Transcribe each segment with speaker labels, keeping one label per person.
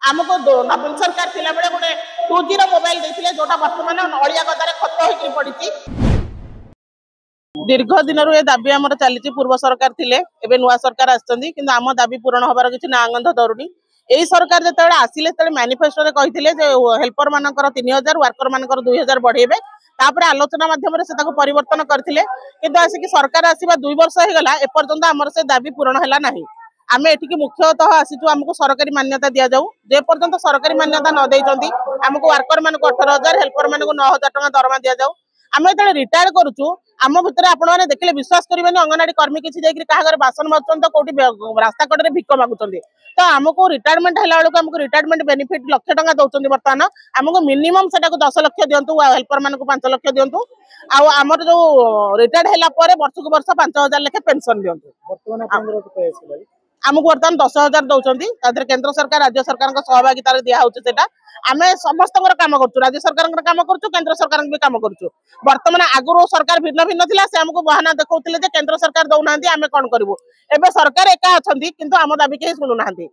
Speaker 1: आमको नवीन सरकार थिला बेले गोटे 2G रो मोबाइल देथिले जोटा वर्तमान अलिया गदारे खत होई पड़िछि। दीर्घ दिन ये दाबी आमर चली पूर्व सरकार थिले एबे नुआ सरकार आछंदी किंतु आम दाबी पूरण होबार किछि नागंध धरुनी। एई सरकार जेतेबेले आसिले तेबेले मैनिफेस्टो रे कहिथिले जे हेल्पर मानकर 3000 वर्कर मानकर 2000 बढ़ेबे तापर आलोचना माध्यम से ताको परिवर्तन करथिले किंतु आसिक सरकार आसीबा 2 वर्ष हे गला ए पर्यंत आमर से दाबी पूरण हैला नाही। आम एठिकी मुख्यतः आसीचु आमको सरकारी मान्यता दिया जाऊ जे पर्यंत सरकारी मान्यता न देइचंती आमको वर्कर मानक 18000 हेल्पर मानक 9000 टका दरमा दिया जाऊ। आम जो रिटायर करुचु आम भितर आपण मैंने देखले विश्वास करेंगे अंगनवाड़ी कर्मी किसी जाकर क्या घर बासन मार्चन तो कौटी रास्ता कड़े भिक मागुंट तो आमको रिटायरमेंट है आमको रिटायरमेंट बेनिफिट लक्ष टका दौरान बर्तमान आमको मिनिमम से 10 लाख दिंतु हेल्पर मान 5 लाख दिंतु आमर जो रिटायर्ड है वर्ष को वर्ष 5000 लेखे पेंशन दिंतु आमको बर्तमान 10,000 दौरान केंद्र सरकार राज्य सरकार सहभागितार दिया आम समस्त काम करूँ राज्य सरकार काम करूँ केंद्र सरकार भी काम करूँ। बर्तमान आगुरी सरकार भिन्न भिन्न थिला से आमको बहाना देखौथिले जे केंद्र सरकार दौना आम कौन करूँ एबे सरकार एका अच्छी किंतु आम दाबी कहीं शुणुना से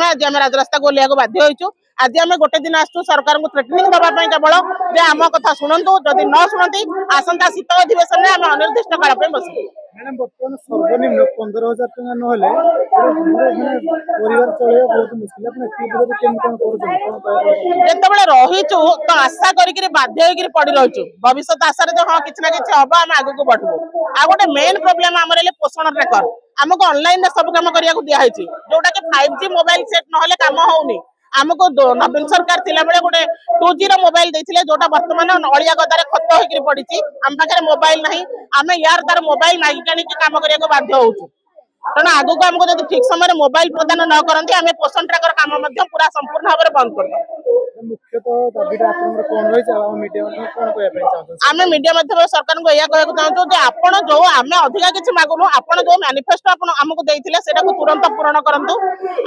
Speaker 1: आज आम राजरास्ता को ओह्लैया बाध्य होइछु। आज आम गोटे दिन आसु सरकार को थ्रेटनिंग दवाई केवल जे आम कथा शुणु जदि न शुणती आसंता शीत अधिवेशन में आम अनिर्दिष्ट काल बसु।
Speaker 2: मैडम बर्तमान सर्वनिम्न 15,000 टका नहले परिवार चले बहुत मुश्किल
Speaker 1: जितेबाला रहीचु तो आशा करी बाध्य होकर पड़ रहीचु भविष्य आशा जो हाँ किसी ना कि हम आम आगे बढ़ू। आ गोटे मेन प्रोब्लेम आमर पोषण ट्रैकर आमको ऑनलाइन सब कम करने दिखाई जोटा कि 5G मोबाइल सेट ना कम होनी आमको नवीन सरकार थिला बेले गोटे 2G रो मोबाइल देथिले जोटा वर्तमान अलिया गदारे खत होई पड़िछि आम पाखे मोबाइल नहीं आम यार तार मोबाइल मागिक आनी काम करने बाध्य होउछु तेणु आगू को आमको ठीक समय मोबाइल प्रदान न करती आम पोषण ट्रैकर काम पूरा संपूर्ण भाव में बंद कर आम मीडिया माध्यम सरकार को यह कहना चाहूँ कि आपण जो आम अधिका किसी मागुनु आपण जो मैनिफेस्टो आमको देते तुरंत पूरण करूँ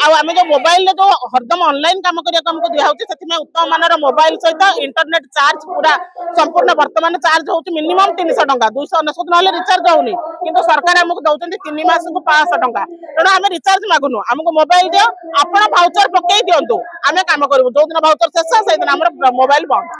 Speaker 1: आम जो मोबाइल जो हरदम ऑनलाइन काम करने दिखाई से उत्तम मानर मोबाइल सहित इंटरनेट चार्ज पूरा संपूर्ण वर्तमान चार्ज होती मिनिमम 300 टका 299 ना रिचार्ज होनी किंतु सरकार आमको दौरान 3 मास को 500 टका तेणु आम रिचार्ज मागुनु आमको मोबाइल दियो आपण भाउचर पकई दिंतु आम कम करूँ जो दिन भाउचर शेष से दिन मोबाइल बंद।